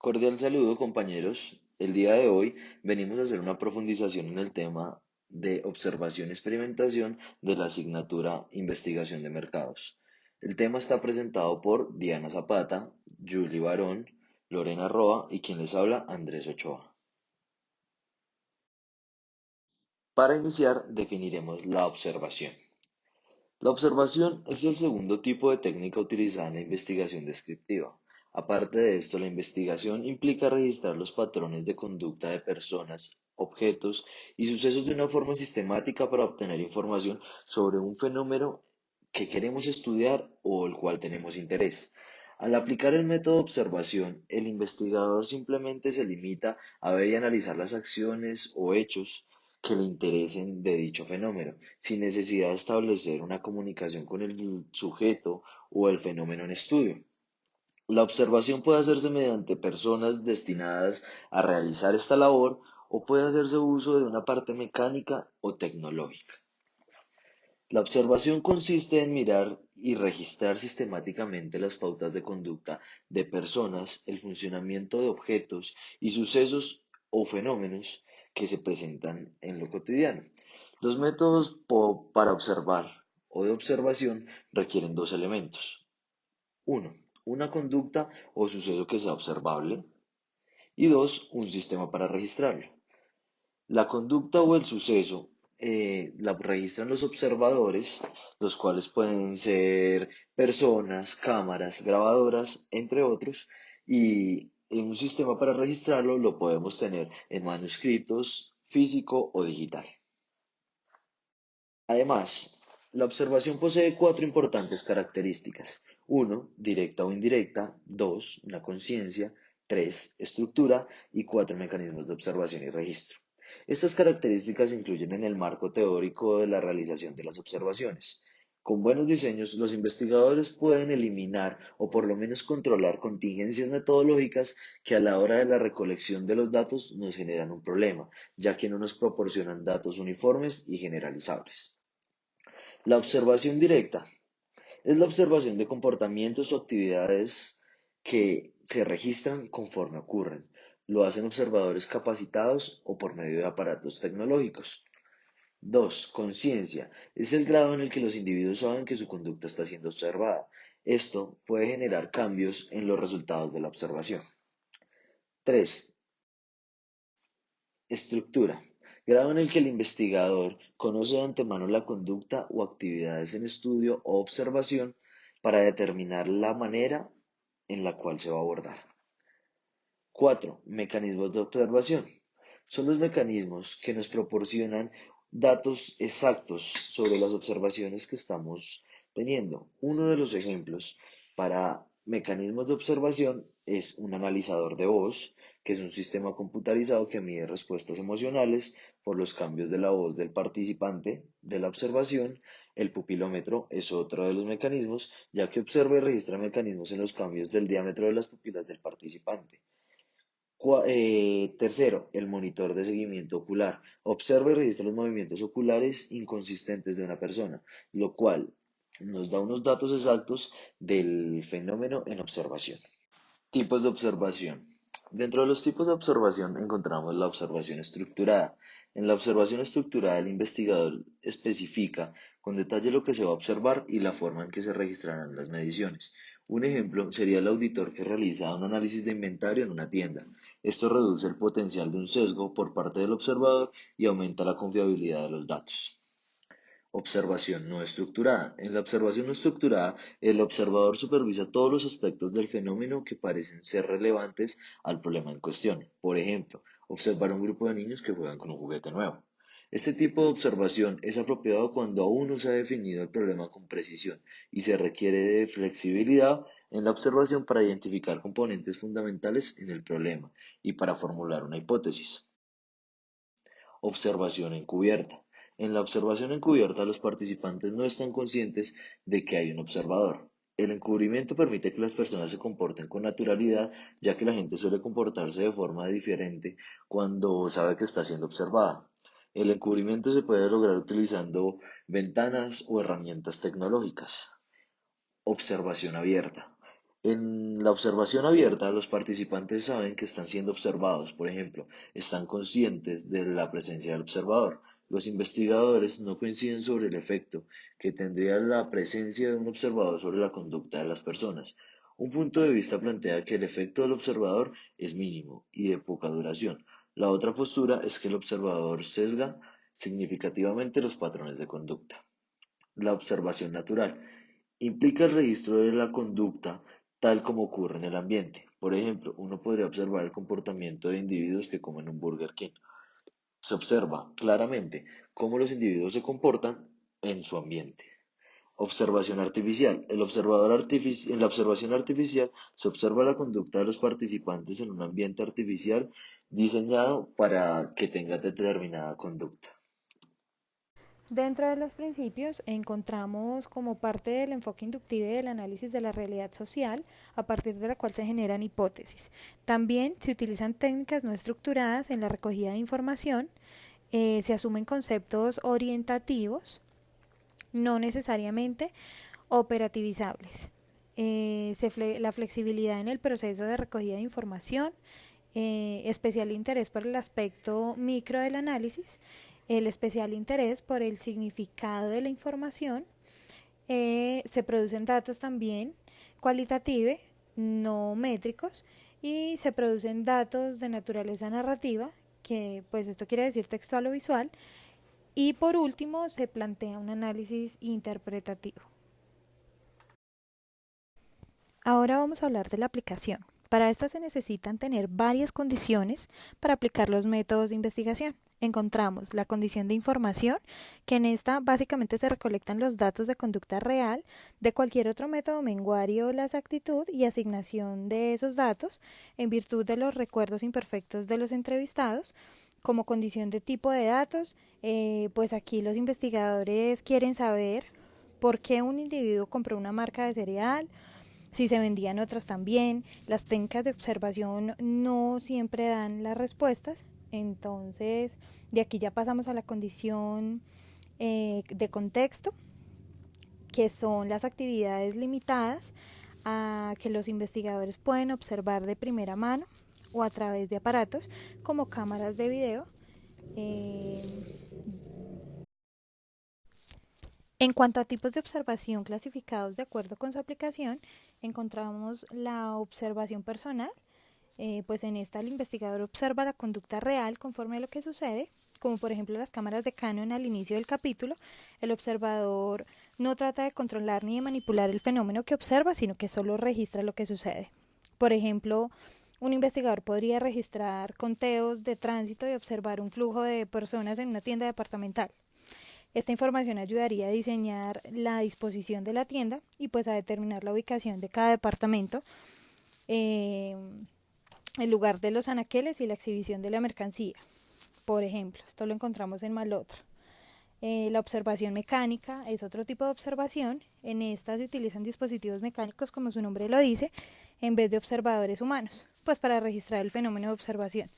Cordial saludo, compañeros. El día de hoy venimos a hacer una profundización en el tema de observación y experimentación de la asignatura Investigación de Mercados. El tema está presentado por Diana Zapata, Julie Barón, Lorena Roa y quien les habla, Andrés Ochoa. Para iniciar, definiremos la observación. La observación es el segundo tipo de técnica utilizada en la investigación descriptiva. Aparte de esto, la investigación implica registrar los patrones de conducta de personas, objetos y sucesos de una forma sistemática para obtener información sobre un fenómeno que queremos estudiar o el cual tenemos interés. Al aplicar el método de observación, el investigador simplemente se limita a ver y analizar las acciones o hechos que le interesen de dicho fenómeno, sin necesidad de establecer una comunicación con el sujeto o el fenómeno en estudio. La observación puede hacerse mediante personas destinadas a realizar esta labor o puede hacerse uso de una parte mecánica o tecnológica. La observación consiste en mirar y registrar sistemáticamente las pautas de conducta de personas, el funcionamiento de objetos y sucesos o fenómenos que se presentan en lo cotidiano. Los métodos para observar o de observación requieren dos elementos. Uno, una conducta o suceso que sea observable. Y dos, un sistema para registrarlo. La conducta o el suceso la registran los observadores, los cuales pueden ser personas, cámaras, grabadoras, entre otros, y en un sistema para registrarlo lo podemos tener en manuscritos, físico o digital. Además, la observación posee cuatro importantes características. Uno, directa o indirecta. Dos, una conciencia. Tres, estructura. Y cuatro, mecanismos de observación y registro. Estas características se incluyen en el marco teórico de la realización de las observaciones. Con buenos diseños, los investigadores pueden eliminar o por lo menos controlar contingencias metodológicas que a la hora de la recolección de los datos nos generan un problema, ya que no nos proporcionan datos uniformes y generalizables. La observación directa es la observación de comportamientos o actividades que se registran conforme ocurren. Lo hacen observadores capacitados o por medio de aparatos tecnológicos. 2. Conciencia. Es el grado en el que los individuos saben que su conducta está siendo observada. Esto puede generar cambios en los resultados de la observación. 3. Estructura. Grado en el que el investigador conoce de antemano la conducta o actividades en estudio o observación para determinar la manera en la cual se va a abordar. 4. Mecanismos de observación. Son los mecanismos que nos proporcionan datos exactos sobre las observaciones que estamos teniendo. Uno de los ejemplos para mecanismos de observación es un analizador de voz, que es un sistema computarizado que mide respuestas emocionales por los cambios de la voz del participante de la observación. El pupilómetro es otro de los mecanismos, ya que observa y registra mecanismos en los cambios del diámetro de las pupilas del participante. Tercero, el monitor de seguimiento ocular. Observa y registra los movimientos oculares inconsistentes de una persona, lo cual nos da unos datos exactos del fenómeno en observación. Tipos de observación. Dentro de los tipos de observación encontramos la observación estructurada. En la observación estructurada, el investigador especifica con detalle lo que se va a observar y la forma en que se registrarán las mediciones. Un ejemplo sería el auditor que realiza un análisis de inventario en una tienda. Esto reduce el potencial de un sesgo por parte del observador y aumenta la confiabilidad de los datos. Observación no estructurada. En la observación no estructurada, el observador supervisa todos los aspectos del fenómeno que parecen ser relevantes al problema en cuestión. Por ejemplo, observar un grupo de niños que juegan con un juguete nuevo. Este tipo de observación es apropiado cuando aún no se ha definido el problema con precisión y se requiere de flexibilidad en la observación para identificar componentes fundamentales en el problema y para formular una hipótesis. Observación encubierta. En la observación encubierta, los participantes no están conscientes de que hay un observador. El encubrimiento permite que las personas se comporten con naturalidad, ya que la gente suele comportarse de forma diferente cuando sabe que está siendo observada. El encubrimiento se puede lograr utilizando ventanas o herramientas tecnológicas. Observación abierta. En la observación abierta, los participantes saben que están siendo observados, por ejemplo, están conscientes de la presencia del observador. Los investigadores no coinciden sobre el efecto que tendría la presencia de un observador sobre la conducta de las personas. Un punto de vista plantea que el efecto del observador es mínimo y de poca duración. La otra postura es que el observador sesga significativamente los patrones de conducta. La observación natural implica el registro de la conducta tal como ocurre en el ambiente. Por ejemplo, uno podría observar el comportamiento de individuos que comen un Burger King. Se observa claramente cómo los individuos se comportan en su ambiente. Observación artificial. En la observación artificial se observa la conducta de los participantes en un ambiente artificial diseñado para que tenga determinada conducta. Dentro de los principios encontramos como parte del enfoque inductivo y del análisis de la realidad social, a partir de la cual se generan hipótesis. También se utilizan técnicas no estructuradas en la recogida de información, se asumen conceptos orientativos, no necesariamente operativizables. La flexibilidad en el proceso de recogida de información, especial interés por el aspecto micro del análisis, el especial interés por el significado de la información. Se producen datos también cualitativos, no métricos, y se producen datos de naturaleza narrativa, que pues esto quiere decir textual o visual, y por último se plantea un análisis interpretativo. Ahora vamos a hablar de la aplicación. Para esta se necesitan tener varias condiciones para aplicar los métodos de investigación. Encontramos la condición de información, que en esta básicamente se recolectan los datos de conducta real de cualquier otro método menguario, la exactitud y asignación de esos datos en virtud de los recuerdos imperfectos de los entrevistados. Como condición de tipo de datos, pues aquí los investigadores quieren saber por qué un individuo compró una marca de cereal, si se vendían otras también. Las técnicas de observación no siempre dan las respuestas, entonces de aquí ya pasamos a la condición de contexto, que son las actividades limitadas a que los investigadores pueden observar de primera mano o a través de aparatos como cámaras de video. Eh, En cuanto a tipos de observación clasificados de acuerdo con su aplicación, encontramos la observación personal. Pues en esta el investigador observa la conducta real conforme a lo que sucede, como por ejemplo las cámaras de Canon al inicio del capítulo. El observador no trata de controlar ni de manipular el fenómeno que observa, sino que solo registra lo que sucede. Por ejemplo, un investigador podría registrar conteos de tránsito y observar un flujo de personas en una tienda departamental. Esta información ayudaría a diseñar la disposición de la tienda y pues a determinar la ubicación de cada departamento, eh, el lugar de los anaqueles y la exhibición de la mercancía. Por ejemplo, esto lo encontramos en Malotra. La observación mecánica es otro tipo de observación. En esta se utilizan dispositivos mecánicos, como su nombre lo dice, en vez de observadores humanos, pues para registrar el fenómeno de observación.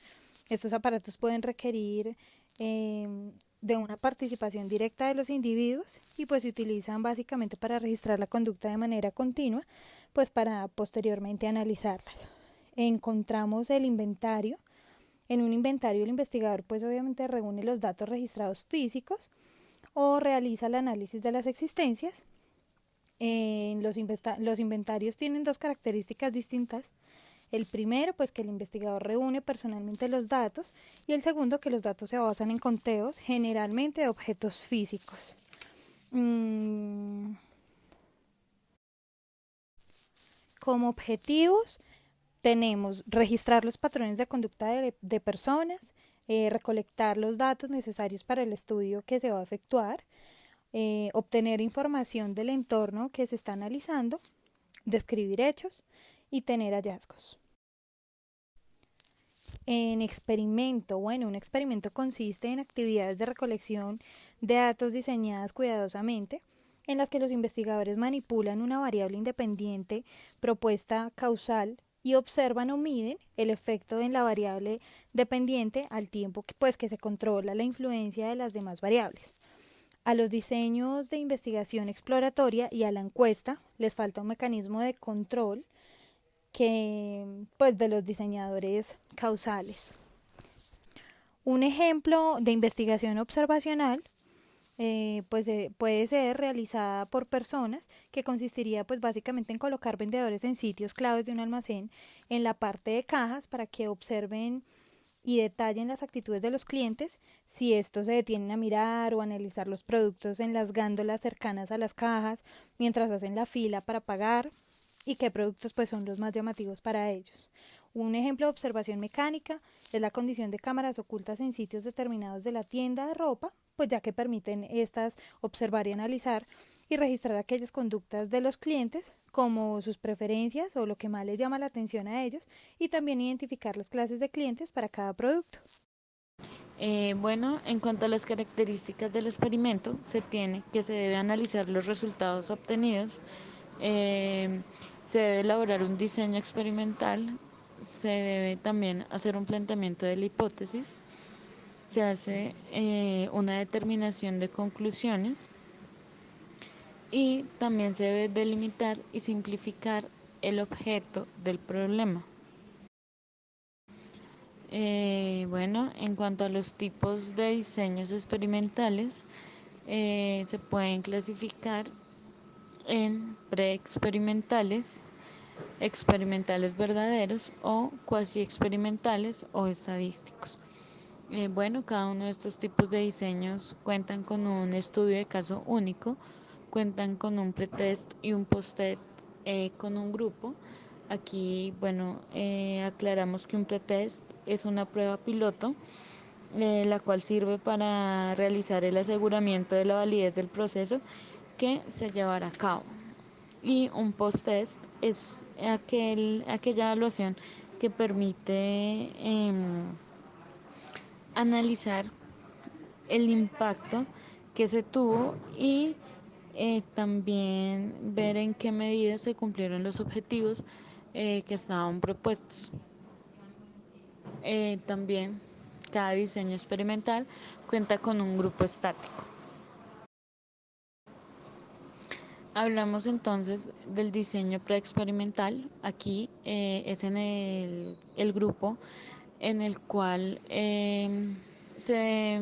Estos aparatos pueden requerir de una participación directa de los individuos y pues se utilizan básicamente para registrar la conducta de manera continua, pues para posteriormente analizarlas. Encontramos el inventario. En un inventario el investigador pues obviamente reúne los datos registrados físicos o realiza el análisis de las existencias. Los inventarios tienen dos características distintas. El primero, pues que el investigador reúne personalmente los datos, y el segundo, que los datos se basan en conteos, generalmente de objetos físicos. Como objetivos tenemos registrar los patrones de conducta de personas, recolectar los datos necesarios para el estudio que se va a efectuar, obtener información del entorno que se está analizando, describir hechos y tener hallazgos. Un experimento consiste en actividades de recolección de datos diseñadas cuidadosamente, en las que los investigadores manipulan una variable independiente propuesta causal y observan o miden el efecto en la variable dependiente al tiempo que se controla la influencia de las demás variables. A los diseños de investigación exploratoria y a la encuesta les falta un mecanismo de control que pues de los diseñadores causales. Un ejemplo de investigación observacional puede ser realizada por personas, que consistiría pues básicamente en colocar vendedores en sitios claves de un almacén en la parte de cajas para que observen y detallen las actitudes de los clientes, si estos se detienen a mirar o analizar los productos en las gándolas cercanas a las cajas mientras hacen la fila para pagar, y qué productos pues son los más llamativos para ellos. Un ejemplo de observación mecánica es la condición de cámaras ocultas en sitios determinados de la tienda de ropa, pues ya que permiten estas observar y analizar y registrar aquellas conductas de los clientes, como sus preferencias o lo que más les llama la atención a ellos, y también identificar las clases de clientes para cada producto. Bueno, en cuanto a las características del experimento, se tiene que se debe analizar los resultados obtenidos, eh, se debe elaborar un diseño experimental, se debe también hacer un planteamiento de la hipótesis, se hace una determinación de conclusiones y también se debe delimitar y simplificar el objeto del problema. Bueno, en cuanto a los tipos de diseños experimentales, se pueden clasificar en preexperimentales, experimentales verdaderos o cuasi experimentales o estadísticos. Bueno, cada uno de estos tipos de diseños cuentan con un estudio de caso único, cuentan con un pretest y un posttest con un grupo. Aquí, bueno, aclaramos que un pretest es una prueba piloto, la cual sirve para realizar el aseguramiento de la validez del proceso que se llevará a cabo. Y un post-test es aquella evaluación que permite analizar el impacto que se tuvo y también ver en qué medida se cumplieron los objetivos que estaban propuestos. También cada diseño experimental cuenta con un grupo estático. Hablamos entonces del diseño preexperimental. Aquí es en el grupo en el cual se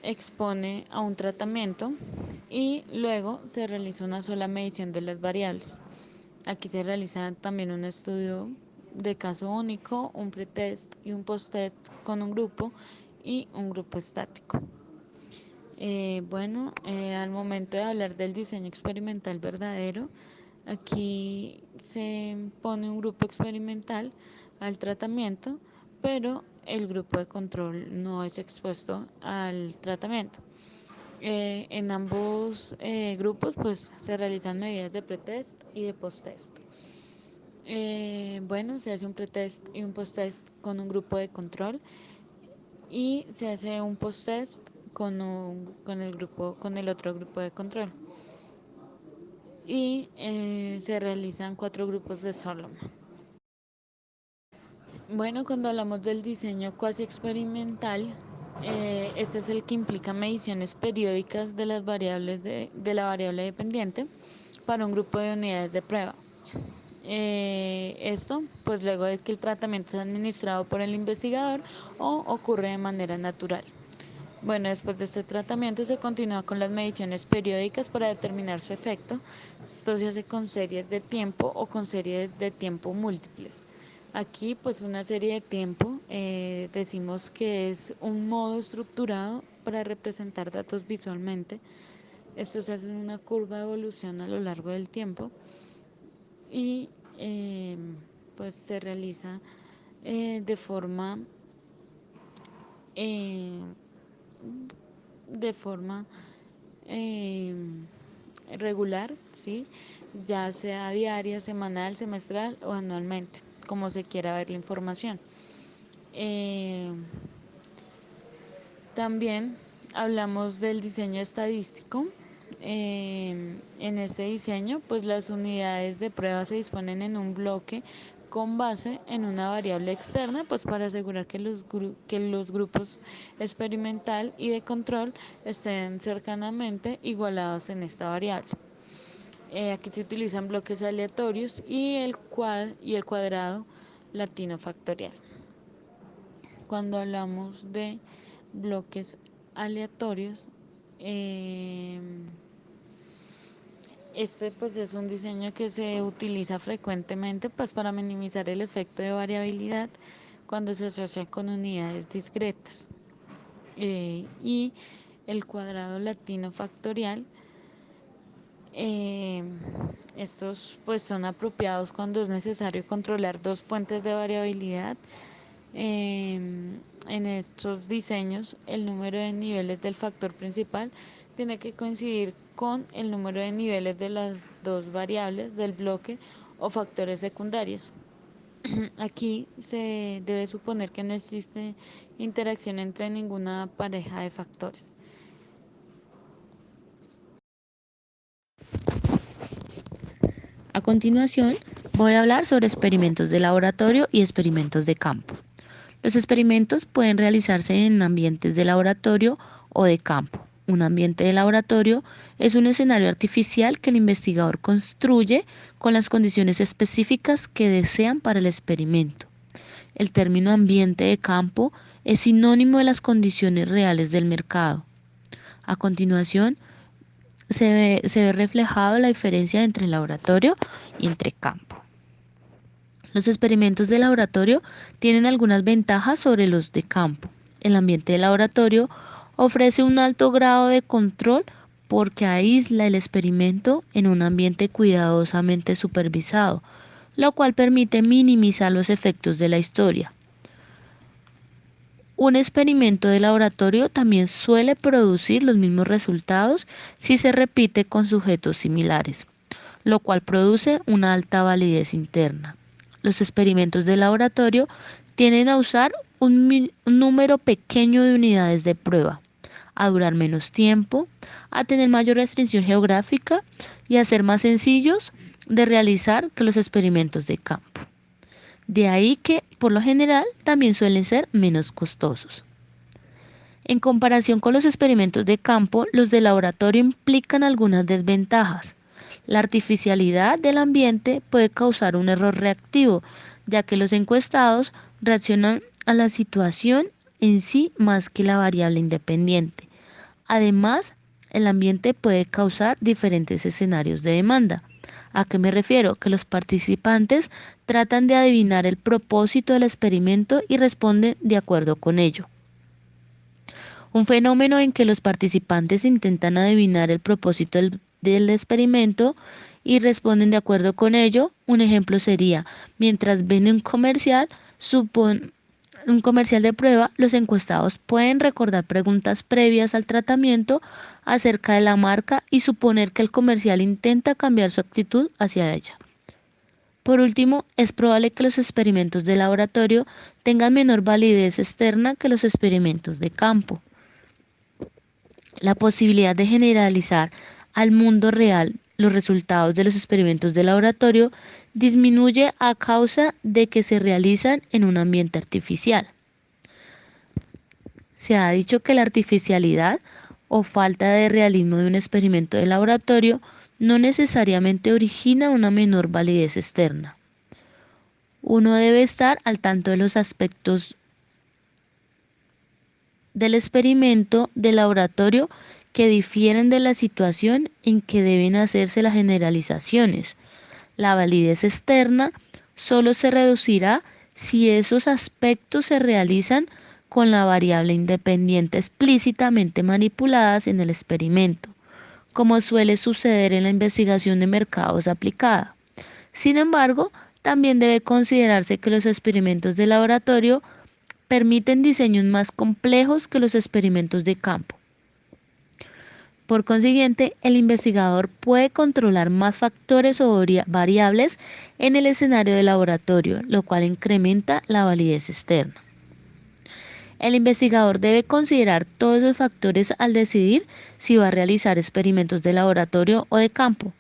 expone a un tratamiento y luego se realiza una sola medición de las variables. Aquí se realiza también un estudio de caso único, un pretest y un posttest con un grupo y un grupo estático. Bueno, al momento de hablar del diseño experimental verdadero, aquí se pone un grupo experimental al tratamiento, pero el grupo de control no es expuesto al tratamiento. En ambos grupos pues se realizan medidas de pretest y de posttest. Bueno, se hace un pretest y un posttest con un grupo de control y se hace un post-test con el otro grupo de control. Y se realizan 4 grupos de Solomon. Bueno, cuando hablamos del diseño cuasi experimental, este es el que implica mediciones periódicas de las variables de la variable dependiente para un grupo de unidades de prueba. Esto, pues luego de que el tratamiento es administrado por el investigador o ocurre de manera natural. Bueno, después de este tratamiento se continúa con las mediciones periódicas para determinar su efecto. Esto se hace con series de tiempo o con series de tiempo múltiples. Aquí, pues una serie de tiempo, decimos que es un modo estructurado para representar datos visualmente. Esto se hace en una curva de evolución a lo largo del tiempo y pues se realiza de forma eh, de forma eh, regular, ¿sí? Ya sea diaria, semanal, semestral o anualmente, como se quiera ver la información. Eh, También hablamos del diseño estadístico. En este diseño, pues las unidades de prueba se disponen en un bloque con base en una variable externa, pues para asegurar que los grupos experimental y de control estén cercanamente igualados en esta variable. Aquí se utilizan bloques aleatorios y el cuadrado latino factorial. Cuando hablamos de bloques aleatorios, este pues es un diseño que se utiliza frecuentemente pues para minimizar el efecto de variabilidad cuando se asocia con unidades discretas. Y el cuadrado latino factorial, estos pues son apropiados cuando es necesario controlar dos fuentes de variabilidad. En estos diseños, el número de niveles del factor principal tiene que coincidir con el número de niveles de las dos variables del bloque o factores secundarios. Aquí se debe suponer que no existe interacción entre ninguna pareja de factores. A continuación, voy a hablar sobre experimentos de laboratorio y experimentos de campo. Los experimentos pueden realizarse en ambientes de laboratorio o de campo. Un ambiente de laboratorio es un escenario artificial que el investigador construye con las condiciones específicas que desean para el experimento. El término ambiente de campo es sinónimo de las condiciones reales del mercado. A continuación, se ve reflejado la diferencia entre laboratorio y entre campo. Los experimentos de laboratorio tienen algunas ventajas sobre los de campo. El ambiente de laboratorio ofrece un alto grado de control porque aísla el experimento en un ambiente cuidadosamente supervisado, lo cual permite minimizar los efectos de la historia. Un experimento de laboratorio también suele producir los mismos resultados si se repite con sujetos similares, lo cual produce una alta validez interna. Los experimentos de laboratorio tienden a usar un número pequeño de unidades de prueba, a durar menos tiempo, a tener mayor restricción geográfica y a ser más sencillos de realizar que los experimentos de campo. De ahí que, por lo general, también suelen ser menos costosos. En comparación con los experimentos de campo, los de laboratorio implican algunas desventajas. La artificialidad del ambiente puede causar un error reactivo, ya que los encuestados reaccionan a la situación en sí más que la variable independiente. Además, el ambiente puede causar diferentes escenarios de demanda. ¿A qué me refiero? Que los participantes tratan de adivinar el propósito del experimento y responden de acuerdo con ello. Un fenómeno en que los participantes intentan adivinar el propósito del experimento y responden de acuerdo con ello. Un ejemplo sería, mientras ven un comercial de prueba, los encuestados pueden recordar preguntas previas al tratamiento acerca de la marca y suponer que el comercial intenta cambiar su actitud hacia ella. Por último, es probable que los experimentos de laboratorio tengan menor validez externa que los experimentos de campo. La posibilidad de generalizar al mundo real los resultados de los experimentos de laboratorio disminuye a causa de que se realizan en un ambiente artificial. Se ha dicho que la artificialidad o falta de realismo de un experimento de laboratorio no necesariamente origina una menor validez externa. Uno debe estar al tanto de los aspectos del experimento de laboratorio que difieren de la situación en que deben hacerse las generalizaciones. La validez externa solo se reducirá si esos aspectos se realizan con la variable independiente explícitamente manipuladas en el experimento, como suele suceder en la investigación de mercados aplicada. Sin embargo, también debe considerarse que los experimentos de laboratorio permiten diseños más complejos que los experimentos de campo. Por consiguiente, el investigador puede controlar más factores o variables en el escenario de laboratorio, lo cual incrementa la validez externa. El investigador debe considerar todos esos factores al decidir si va a realizar experimentos de laboratorio o de campo.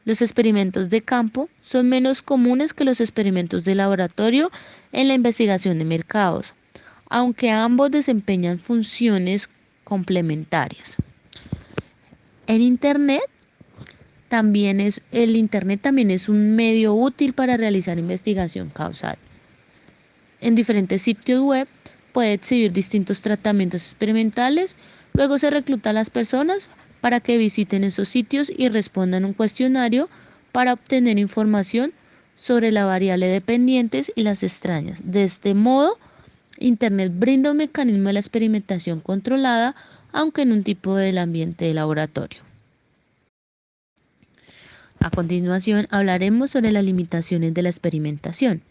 Los experimentos de campo son menos comunes que los experimentos de laboratorio en la investigación de mercados, aunque ambos desempeñan funciones complementarias. En Internet El Internet también es un medio útil para realizar investigación causal. En diferentes sitios web puede exhibir distintos tratamientos experimentales, luego se recluta a las personas para que visiten esos sitios y respondan un cuestionario para obtener información sobre la variable dependientes y las extrañas. De este modo, Internet brinda un mecanismo de la experimentación controlada, aunque en un tipo del ambiente de laboratorio. A continuación hablaremos sobre las limitaciones de la experimentación.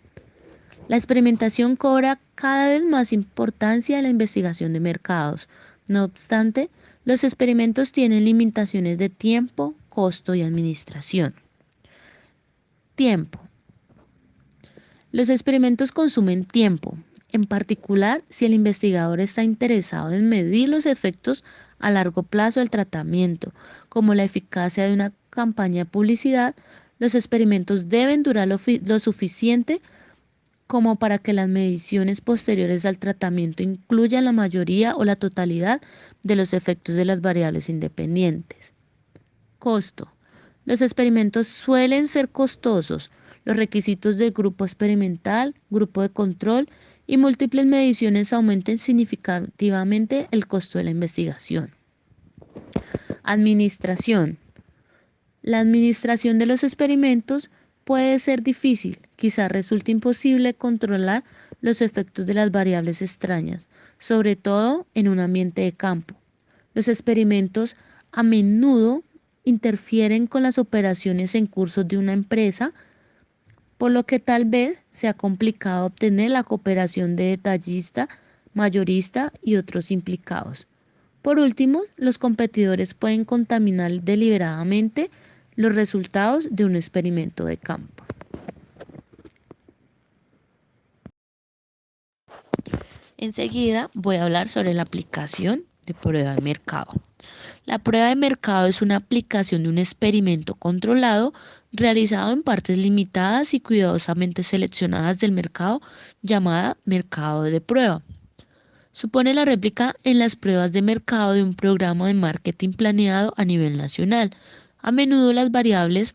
La experimentación cobra cada vez más importancia en la investigación de mercados. No obstante, los experimentos tienen limitaciones de tiempo, costo y administración. Tiempo. Los experimentos consumen tiempo, en particular si el investigador está interesado en medir los efectos a largo plazo del tratamiento, como la eficacia de una campaña de publicidad. Los experimentos deben durar lo suficiente como para que las mediciones posteriores al tratamiento incluyan la mayoría o la totalidad de los efectos de las variables independientes. Costo. Los experimentos suelen ser costosos. Los requisitos del grupo experimental, grupo de control y múltiples mediciones aumentan significativamente el costo de la investigación. Administración. La administración de los experimentos puede ser difícil, quizá resulte imposible controlar los efectos de las variables extrañas, sobre todo en un ambiente de campo. Los experimentos a menudo interfieren con las operaciones en curso de una empresa, por lo que tal vez sea complicado obtener la cooperación de detallista, mayorista y otros implicados. Por último, los competidores pueden contaminar deliberadamente los resultados de un experimento de campo. Enseguida voy a hablar sobre la aplicación de prueba de mercado. La prueba de mercado es una aplicación de un experimento controlado realizado en partes limitadas y cuidadosamente seleccionadas del mercado, llamada mercado de prueba. Supone la réplica en las pruebas de mercado de un programa de marketing planeado a nivel nacional. A menudo las variables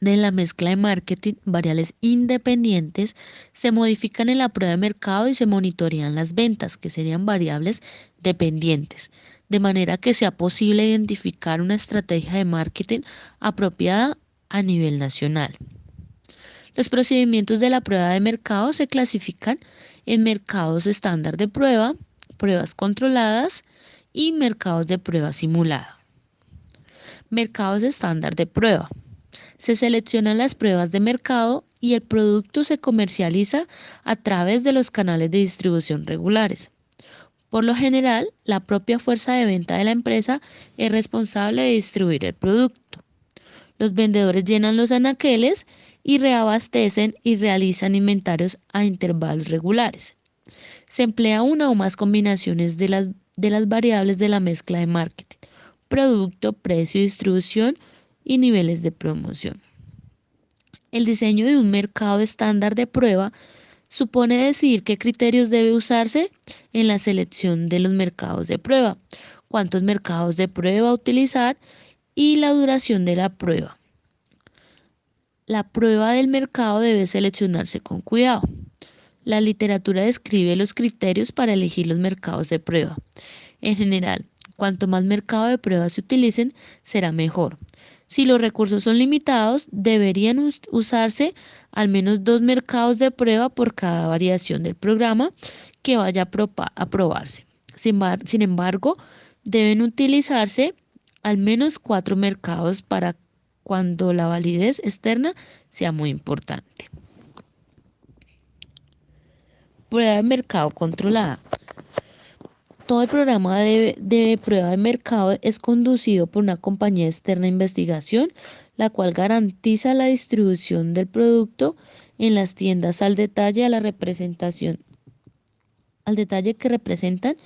de la mezcla de marketing, variables independientes, se modifican en la prueba de mercado y se monitorean las ventas, que serían variables dependientes, de manera que sea posible identificar una estrategia de marketing apropiada a nivel nacional. Los procedimientos de la prueba de mercado se clasifican en mercados estándar de prueba, pruebas controladas y mercados de prueba simulada. Mercados estándar de prueba. Se seleccionan las pruebas de mercado y el producto se comercializa a través de los canales de distribución regulares. Por lo general, la propia fuerza de venta de la empresa es responsable de distribuir el producto. Los vendedores llenan los anaqueles y reabastecen y realizan inventarios a intervalos regulares. Se emplea una o más combinaciones de las variables de la mezcla de marketing, producto, precio, distribución y niveles de promoción. El diseño de un mercado estándar de prueba supone decidir qué criterios debe usarse en la selección de los mercados de prueba, cuántos mercados de prueba utilizar y la duración de la prueba. La prueba del mercado debe seleccionarse con cuidado. La literatura describe los criterios para elegir los mercados de prueba. En general, cuanto más mercados de prueba se utilicen, será mejor. Si los recursos son limitados, deberían usarse al menos 2 mercados de prueba por cada variación del programa que vaya a probarse. Sin embargo, deben utilizarse al menos 4 mercados para cuando la validez externa sea muy importante. Prueba de mercado controlada. Todo el programa de prueba de mercado es conducido por una compañía externa de investigación, la cual garantiza la distribución del producto en las tiendas al detalle que representan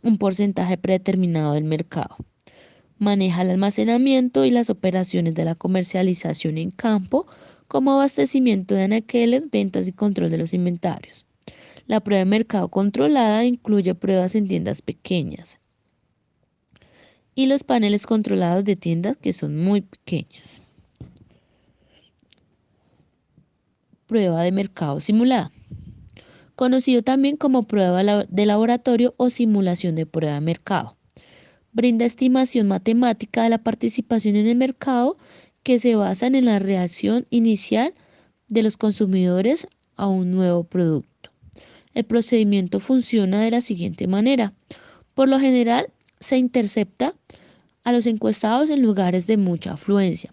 un porcentaje predeterminado del mercado. Maneja el almacenamiento y las operaciones de la comercialización en campo, como abastecimiento de anaqueles, ventas y control de los inventarios. La prueba de mercado controlada incluye pruebas en tiendas pequeñas. y los paneles controlados de tiendas que son muy pequeñas. Prueba de mercado simulada. Conocido también como prueba de laboratorio o simulación de prueba de mercado. Brinda estimación matemática de la participación en el mercado que se basan en la reacción inicial de los consumidores a un nuevo producto. El procedimiento funciona de la siguiente manera. Por lo general, se intercepta a los encuestados en lugares de mucha afluencia,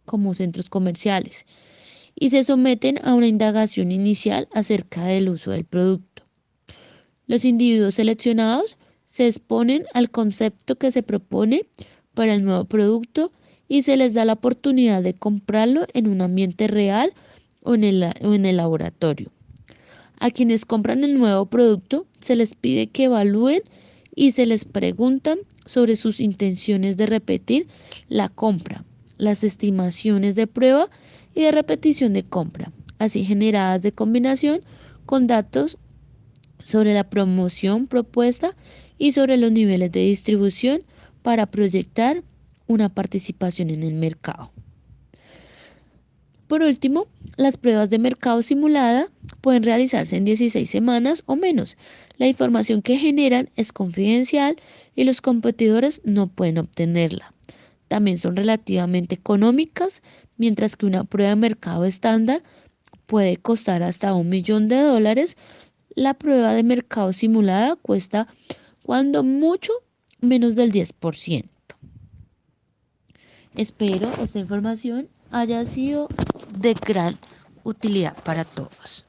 como centros comerciales, y se someten a una indagación inicial acerca del uso del producto. Los individuos seleccionados se exponen al concepto que se propone para el nuevo producto y se les da la oportunidad de comprarlo en un ambiente real o en el laboratorio. A quienes compran el nuevo producto se les pide que evalúen y se les preguntan sobre sus intenciones de repetir la compra, las estimaciones de prueba y de repetición de compra, así generadas de combinación con datos sobre la promoción propuesta y sobre los niveles de distribución para proyectar una participación en el mercado. Por último, las pruebas de mercado simulada pueden realizarse en 16 semanas o menos. La información que generan es confidencial y los competidores no pueden obtenerla. También son relativamente económicas, mientras que una prueba de mercado estándar puede costar hasta $1.000.000. La prueba de mercado simulada cuesta cuando mucho menos del 10%. Espero esta información haya sido de gran utilidad para todos.